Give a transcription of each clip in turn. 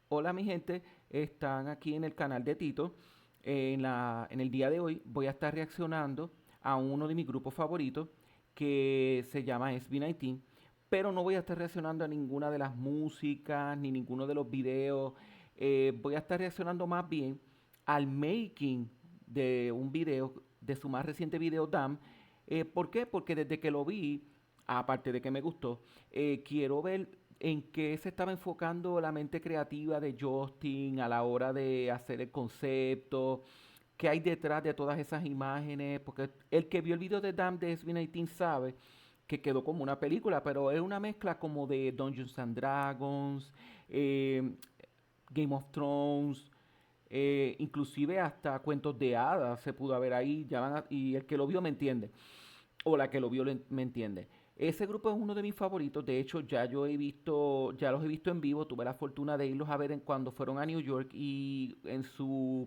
Hola mi gente, están aquí en el canal de Tito. En el día de hoy voy a estar reaccionando a uno de mis grupos favoritos que se llama SB19, pero no voy a estar reaccionando a ninguna de las músicas ni ninguno de los videos. Voy a estar reaccionando más bien al making de un video, de su más reciente video Damn. ¿Por qué? Porque desde que lo vi, aparte de que me gustó, quiero ver en qué se estaba enfocando la mente creativa de Justin a la hora de hacer el concepto, qué hay detrás de todas esas imágenes, porque el que vio el video de Damn de SB19 sabe que quedó como una película, pero es una mezcla como de Dungeons and Dragons, eh, Game of Thrones, inclusive hasta cuentos de hadas se pudo ver ahí, y el que lo vio me entiende, o la que lo vio me entiende. Ese grupo es uno de mis favoritos, de hecho ya los he visto en vivo, tuve la fortuna de irlos a ver cuando fueron a New York y en su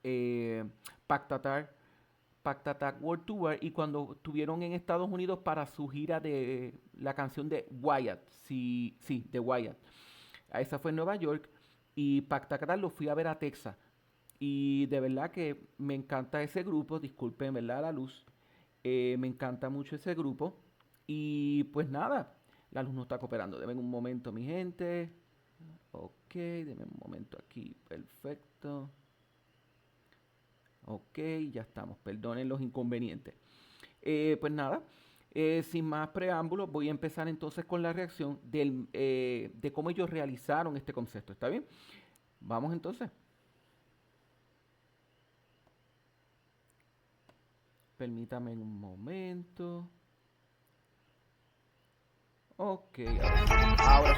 eh, Pactatar, Pactatak World Tour y cuando estuvieron en Estados Unidos para su gira de la canción de Wyatt, sí, sí, de Wyatt. A esa fue en Nueva York y Pactatar lo fui a ver a Texas. Y de verdad que me encanta ese grupo, disculpen, ¿verdad? La luz. Me encanta mucho ese grupo. Y pues nada, la luz no está cooperando. Denme un momento, mi gente. Ok, denme un momento aquí. Perfecto. Ok, ya estamos. Perdonen los inconvenientes. Pues nada, sin más preámbulos, voy a empezar entonces con la reacción de cómo ellos realizaron este concepto. ¿Está bien? Vamos entonces. Permítame un momento. Ok, ahora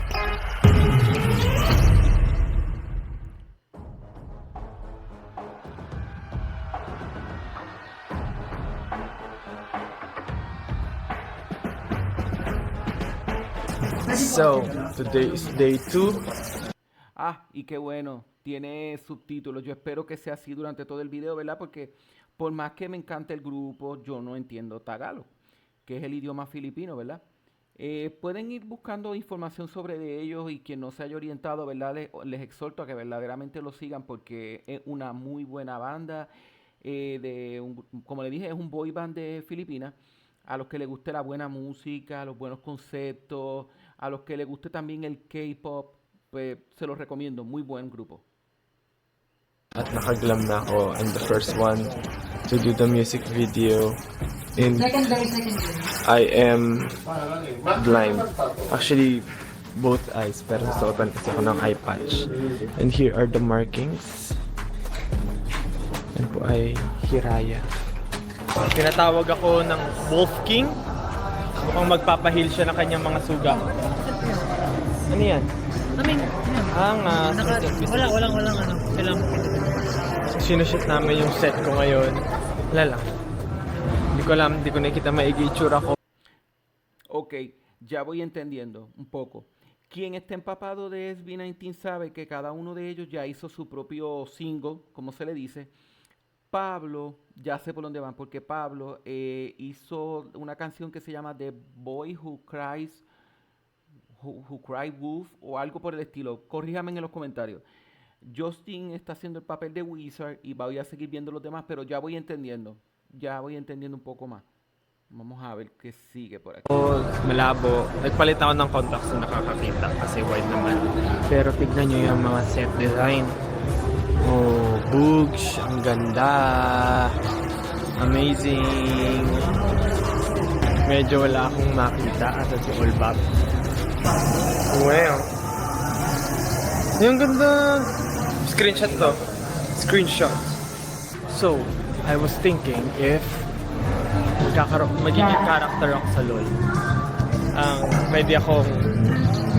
So, today is day 2. y qué bueno, tiene subtítulos. Yo espero que sea así durante todo el video, ¿verdad? Porque por más que me encante el grupo, yo no entiendo tagalo, que es el idioma filipino, ¿verdad? Pueden ir buscando información sobre de ellos y quien no se haya orientado, ¿verdad? Les exhorto a que verdaderamente lo sigan porque es una muy buena banda. Como le dije, es un boy band de Filipinas. A los que les guste la buena música, los buenos conceptos, a los que les guste también el K-pop, pues se los recomiendo. Muy buen grupo. At nakaglam na ako. I'm the first one to do the music video. And I am blind. Actually, both eyes. Pero nasuotan kasi ako ng eye patch. And here are the markings. Yan po ay Hiraya. Tinatawag ako ng Wolf King. Mukhang magpapahil siya ng kanyang mga suga. Ano yan? Aming, walang ano, kailangan mo. Sinushoot namin yung set ko ngayon. Wala lang. Hindi ko nakikita maigi itsura ko. Ok, ya voy entendiendo un poco. Quien está empapado de SB19 sabe que cada uno de ellos ya hizo su propio single, como se le dice. Pablo, ya sé por dónde van, porque Pablo hizo una canción que se llama The Boy Who Cries, Who Cry Wolf o algo por el estilo. Corríjame en los comentarios. Justin está haciendo el papel de Wizard y voy a seguir viendo los demás, pero ya voy entendiendo. Ya voy entendiendo un poco más. Vamos a ver qué sigue por aquí. Malabo. Nagpalit ako ng contacts na nakakakita kasi wide naman. Pero tignan nyo yung mga set design. Oh, Boogs, ang ganda. Amazing. Medyo wala akong makita sa all back. Wow. Yung ganda. Screenshot to. Screenshot. So, I was thinking if magiging character ako sa LoL. Pwede akong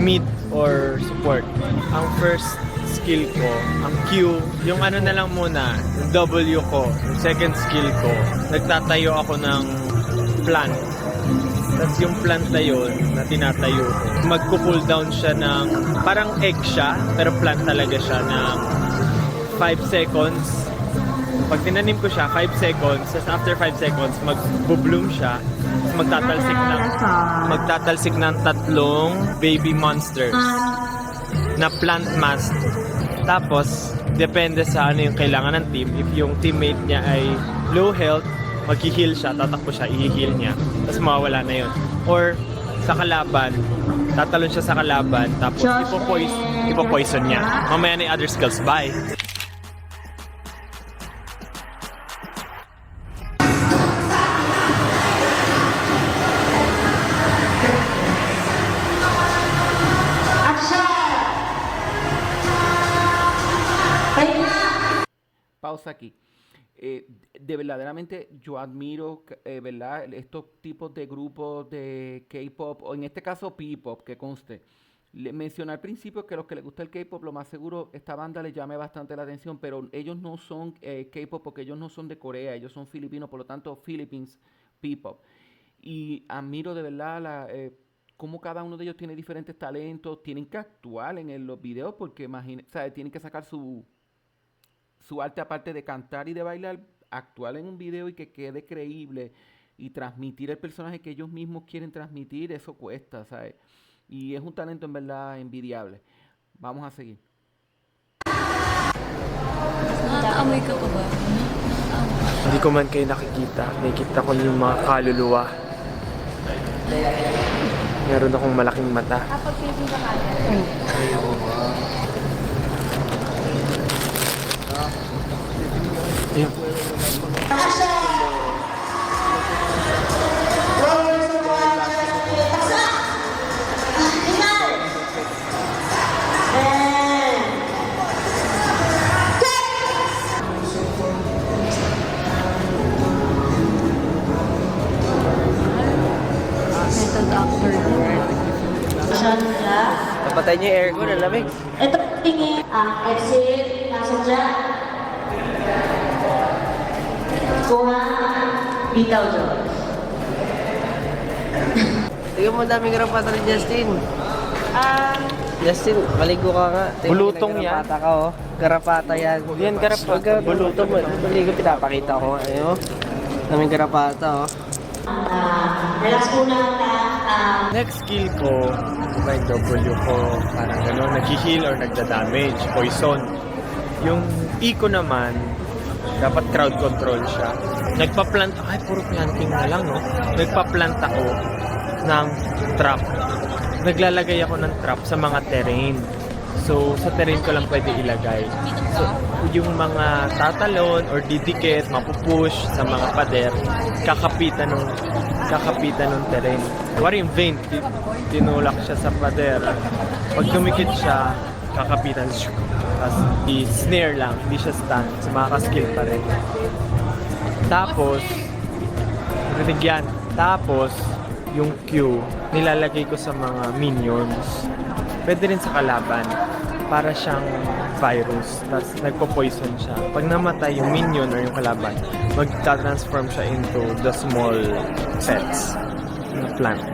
mid or support. Ang first skill ko, ang Q, yung ano na lang muna, W ko, yung second skill ko, nagtatayo ako ng plant. Tapos yung plant na yun, na tinatayo ko, magko-cooldown siya ng, parang egg siya, pero plant talaga siya ng 5 seconds. Pag tinanim ko siya, 5 seconds, tapos after 5 seconds, mag-bloom siya, magtatalsik ng 3 baby monsters. na plant mask. Tapos, depende sa ano yung kailangan ng team. If yung teammate niya ay low health, mag-heal siya, tatakbo siya, i-heal niya. Tapos mawawala na yun. Or, sa kalaban, tatalon siya sa kalaban, tapos ipopoison niya. Mamaya na yung other skills. Bye! Pausa aquí. De verdaderamente yo admiro, ¿verdad? Estos tipos de grupos de K-pop, o en este caso P-pop, que conste. Mencioné al principio que los que les gusta el K-pop, lo más seguro, esta banda les llame bastante la atención, pero ellos no son K-pop porque ellos no son de Corea, ellos son filipinos, por lo tanto, Philippines P-pop. Y admiro de verdad cómo cada uno de ellos tiene diferentes talentos, tienen que actuar en los videos porque tienen que sacar su arte, aparte de cantar y de bailar, actuar en un video y que quede creíble y transmitir el personaje que ellos mismos quieren transmitir, eso cuesta, ¿sabes? Y es un talento en verdad envidiable. Vamos a seguir. Nakakaamoy ka pa ba? Hindi ko man kayo nakikita ko yung mga kaluluwa. Meron akong malaking mata. Ayun. Method actor. Napatay niyo yung aircon, ang lamig. Ito tingin exit nasa dyan. Kuha bitaw dyan. Tingnan mo, daming garapata ni Justin. Justin, maligo ka nga. Tingnan mo, Bulutong yan. Garapata ka, oh. Garapata yan. Yan, garapata. Bulutong mo. Maligo, pinapakita ko. Ayun, daming garapata, oh. Relax muna Next skill ko, may W ko, parang gano'n, nag-heal or nagda-damage, poison. Yung E ko naman, dapat crowd control siya. Nagpa-plant, ay puro planting na lang, no? Nagpa-plant ako ng trap. Naglalagay ako ng trap sa mga terrain. So, sa terrain ko lang pwede ilagay. So, yung mga tatalon or didikit, mapupush sa mga pader, kakapitan ng terrain. Kuwari yung vein, tinulak siya sa pader. Pag dumikit siya, kakapitan siya. Tapos, i-snare lang, hindi siya stun. So, makaka-skill pa rin. Tapos, rinig yan. Tapos, yung Q, nilalagay ko sa mga minions. Pwede rin sa kalaban. Para siyang virus. Tapos nagpo-poison siya. Pag namatay yung minion or yung kalaban, magta-transform siya into the small pets na plant.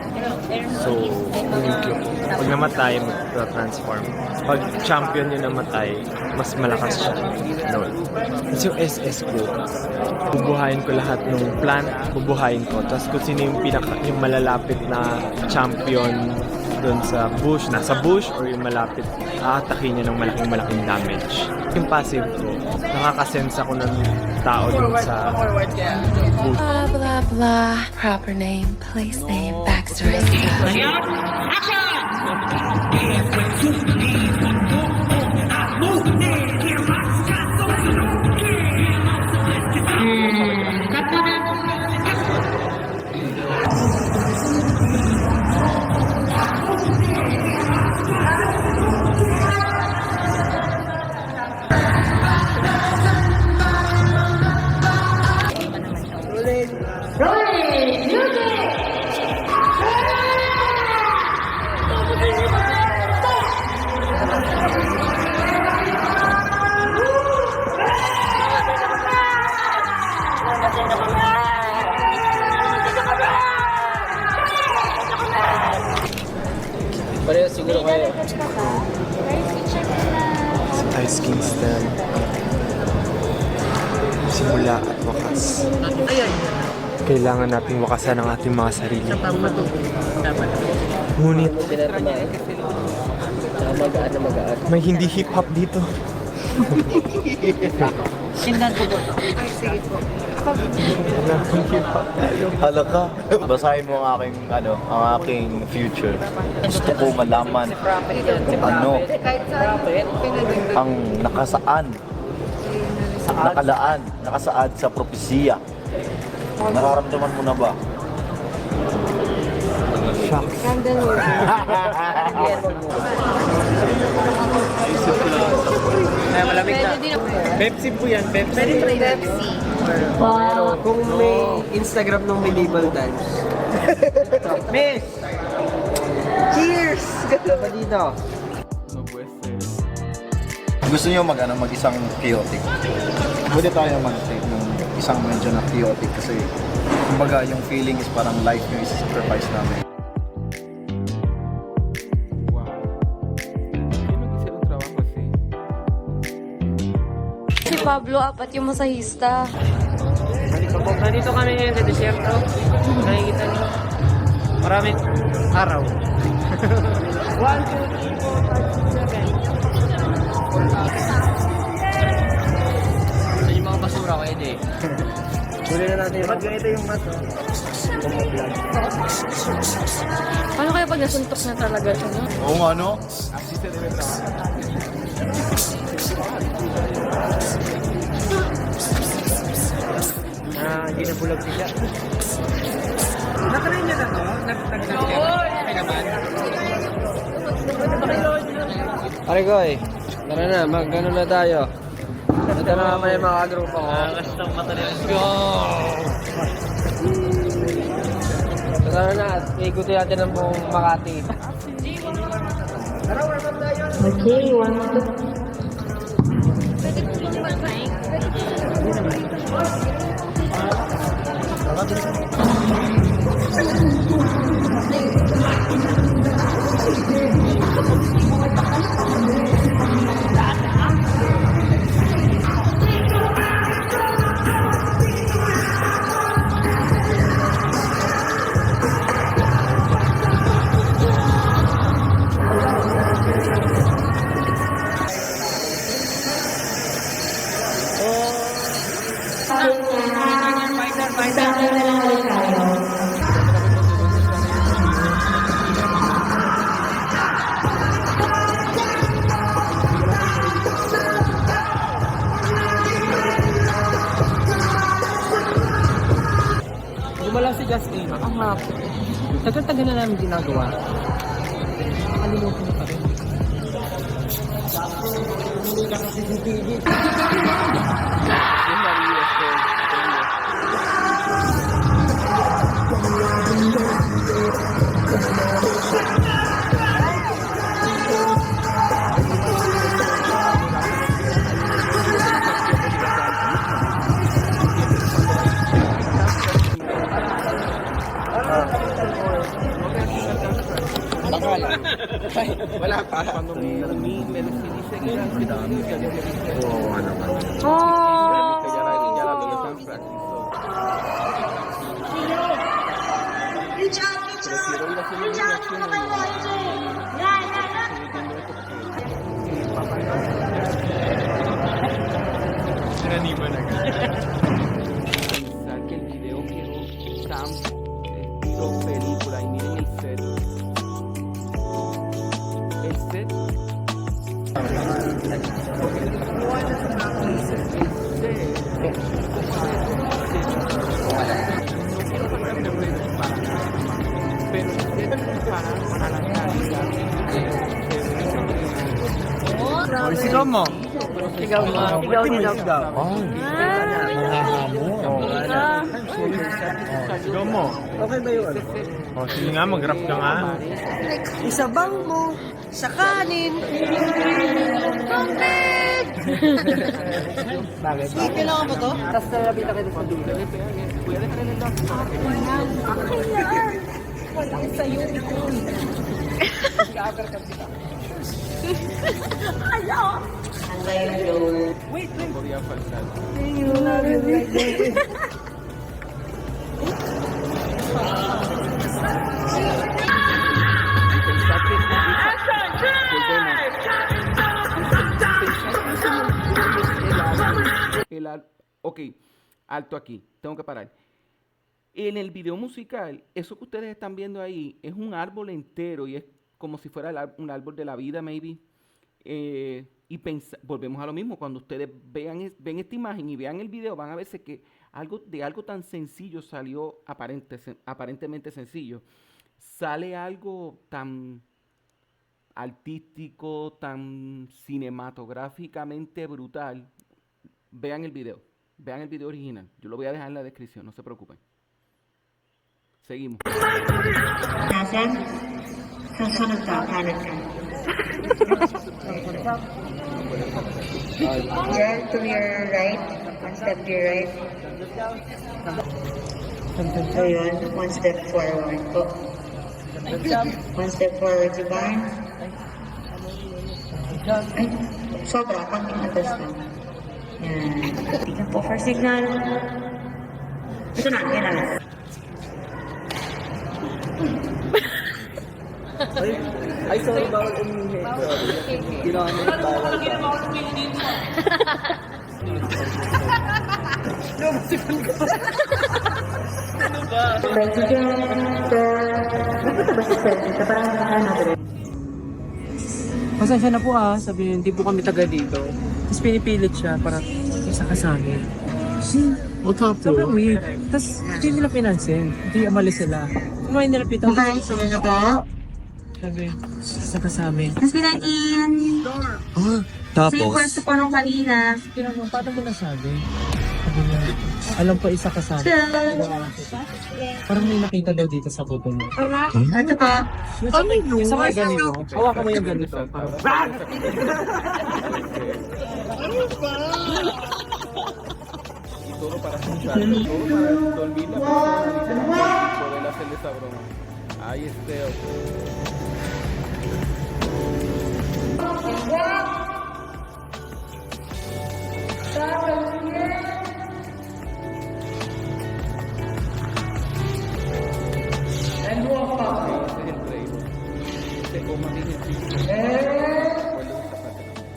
So, yun yung cute. Pag namatay, magta-transform. Pag champion yung namatay, mas malakas siya. Lol. Tapos yung SS ko, bubuhayin ko lahat ng plant, bubuhayin ko. Tapos kung sino yung malalapit na champion doon sa bush, nasa bush or yung malapit, aatakin niya ng malaking damage. Yung passive ko, nakakasense ako ng tao doon sa bush. Blah, blah, blah. Proper name, place name, backstory stuff. Pareho siguro kayo. Sa Ice Kingston, simula at wakas. Ayun. Kailangan nating wakasan ang ating mga sarili. Sa pamatubo. Dapat. Ngunit, Pinatumaan. Tsaka Magaan na magaan. May hindi hip-hop dito. Hala ka. Basahin mo ang aking, ang aking future. Gusto ko malaman ang nakasaad sa propesiya. Nararamdaman mo na ba? Malamig na. Pepsi po yan, Pepsi. Pero kung may Instagram ng medieval times. Miss! Cheers! Ganda pa dito. No puede ser. Gusto niyo mag-isang chaotic? Pwede tayo mag-take ng isang medyo na chaotic kasi kumbaga yung feeling is parang life nyo is sacrifice namin. Wow. ¿Quién no quisiera un trabajo así? Si Pablo, apat yung masahista. Nandito kami ngayon sa desierto. Nakikita niyo. Maraming araw. 1, 2, 3, 4, 5, 6, 7. Yung mga basura ko, Eddie. Huli na natin. Ba't ganito yung mat, no? Paano kaya pag nasuntok na talaga siya, no? Oo nga, no? Así se debe trabajar. Hindi na bulag siya. Nakarain niya na to? Nag-check naman. Pare ko eh. Tara na, mag-ano na tayo. Ito na naman yung mga grupo ko. Kastang mata na, let's go! Tara na, ikutin natin ang buong Makati. Okay, 1, 2, Start na lang ulit tayo. Gumalaw si Justin. Ang hap. Tagal-tagal na namin ginagawa. Nakalimutan na pa rin. Hindi ka kasi CCTV. Wala pa. Cuando me decidí seguir al ritmo, ya le dije. Oo, ano man. Que ya la vi en San Francisco. Prefiero ir a hacer una reacción pensar que el video quedó tan estilo película y miren el set. El set. Sigaw mo. Sigaw mo. Sigaw. Sigaw mo. Okay ba yun? O, sige nga, mag-rap ka nga. Isabang mo sa kanin. Bakit? Kailangan mo to? Tapos nalapit ako dito sa dulo. Walang sa'yo yun. Hello? Wait. Podría faltar. Pensar que Ok, alto aquí, tengo que parar. En el video musical, eso que ustedes están viendo ahí es un árbol entero y es como si fuera un árbol de la vida, maybe. Y volvemos a lo mismo, cuando ustedes ven esta imagen y vean el video, van a verse que algo tan sencillo salió, aparentemente sencillo, sale algo tan artístico, tan cinematográficamente brutal. Vean el video original. Yo lo voy a dejar en la descripción, no se preocupen. Seguimos. Turn to your right. One step to your right. Ayun, one step forward po. One step forward si Barn. Ay, sobra. Konting atas lang. Yan. Tingnan po for signal. Ito na, yan na. Ay, sorry, bawal umihi. Ginamit, bawal. Pasensya na po sabihin, hindi po kami taga dito. Tapos pinipilit siya para isa ka sa amin. What's up, Sobrang weird. Tapos hindi nila pinansin. Hindi umalis sila. Kumain nila pita. Okay, sige na po. Sabi, isa ka sa amin. Tapos pinain. Same pwesto po nung kanina. Tinanong, paano mo nasabi? Sabi niya, alam pa isa ka sa amin. Parang may nakita daw dito sa puto mo. Ito po. Ano yun? Isa ka ganito. Hawakan mo yung ganito. Y todo para escucharlo, todo para dormir la persona y poder hacerle esa broma. Ahí esté. Ese es el trailer. Ese es como dije, sí. Recuerdo esa parte.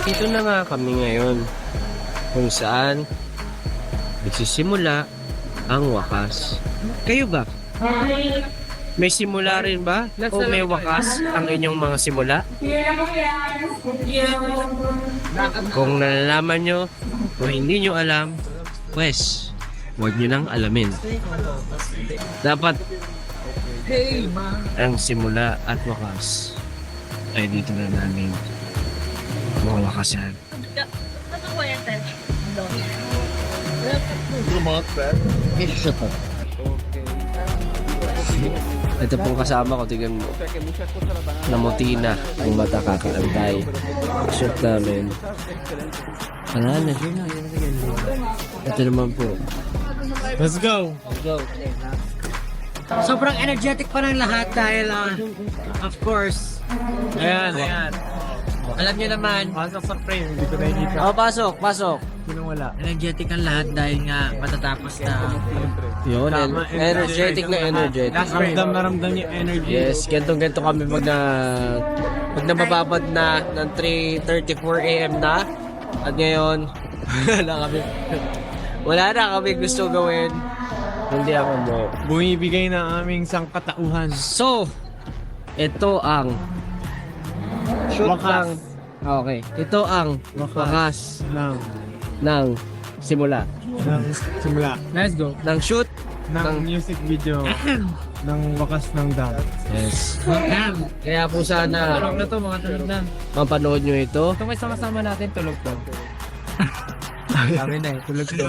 Dito na nga kami ngayon kung saan nagsisimula ang wakas. Kayo ba? May simula rin ba? O may wakas ang inyong mga simula? Kung nalalaman nyo o hindi nyo alam, pues, huwag nyo nang alamin. Dapat ang simula at wakas ay dito na namin mawakasan. Ito pong kasama ko, tignan mo. O sea que muchas cosas las van a Namuti na ang mata kakantay. Shoot namin. Wala na. Ito naman po. Let's go! Let's go. Sobrang energetic pa ng lahat dahil, of course, ayan. Alam niyo naman. Pasok sa frame, hindi ko nakikita. Oh, pasok. Sinong wala? Energetic ang lahat dahil nga matatapos na. Yun, energetic na energetic. Ramdam na ramdam yung energy. Yes, ganito kami pag nabababad na ng 3:34 AM na. At ngayon, wala na kami gusto gawin. Hindi ako mo. Bumibigay na aming sangkatauhan. So, ito ang Wakas. Okay, ito ang wakas ng simula. Simula. Let's go. Ng shoot Ng music video. ng wakas ng dam. Yes. Kaya po sana Tulog na to, mga tulog na. mapanood nyo ito. Ito may sama-sama natin, tulog to. Sabi na eh, tulog to.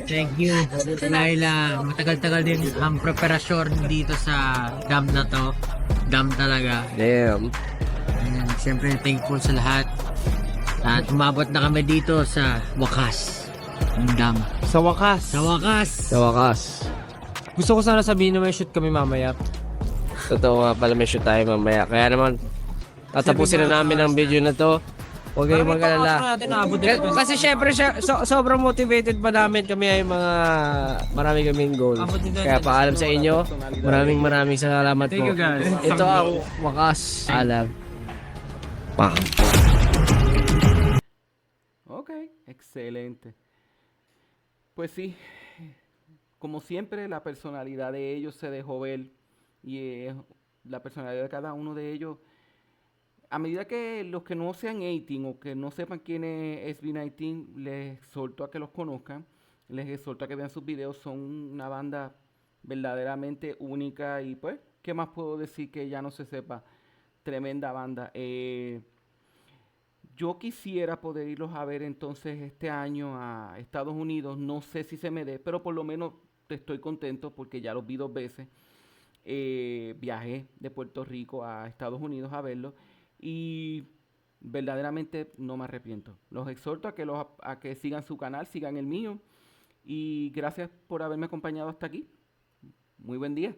Thank you. Dahil matagal-tagal din ang preparasyon dito sa dam na to. Dam talaga. Damn. And siyempre thankful sa lahat. At umabot na kami dito sa wakas ng dam. Sa wakas. Sa wakas! Sa wakas. Gusto ko sana sabihin na may shoot kami mamaya. Totoo nga pala may shoot tayo mamaya. Kaya naman, tatapusin na namin ang video na to. Huwag kayong mag-alala. Kasi syempre, sobrang motivated pa namin. Kami ay marami kaming goal. Kaya paalam sa inyo. Maraming salamat po. Thank you, guys. Ito ang wakas. Alam. Bam. Ok, excelente. Pues sí, como siempre, la personalidad de ellos se dejó ver y la personalidad de cada uno de ellos, a medida que los que no sean 18 o que no sepan quién es SB19, les exhorto a que los conozcan, les exhorto a que vean sus videos, son una banda verdaderamente única y pues, ¿qué más puedo decir que ya no se sepa? Tremenda banda. Yo quisiera poder irlos a ver entonces este año a Estados Unidos. No sé si se me dé, pero por lo menos estoy contento porque ya los vi 2 veces. Viajé de Puerto Rico a Estados Unidos a verlos y verdaderamente no me arrepiento. Los exhorto a que sigan su canal, sigan el mío y gracias por haberme acompañado hasta aquí. Muy buen día.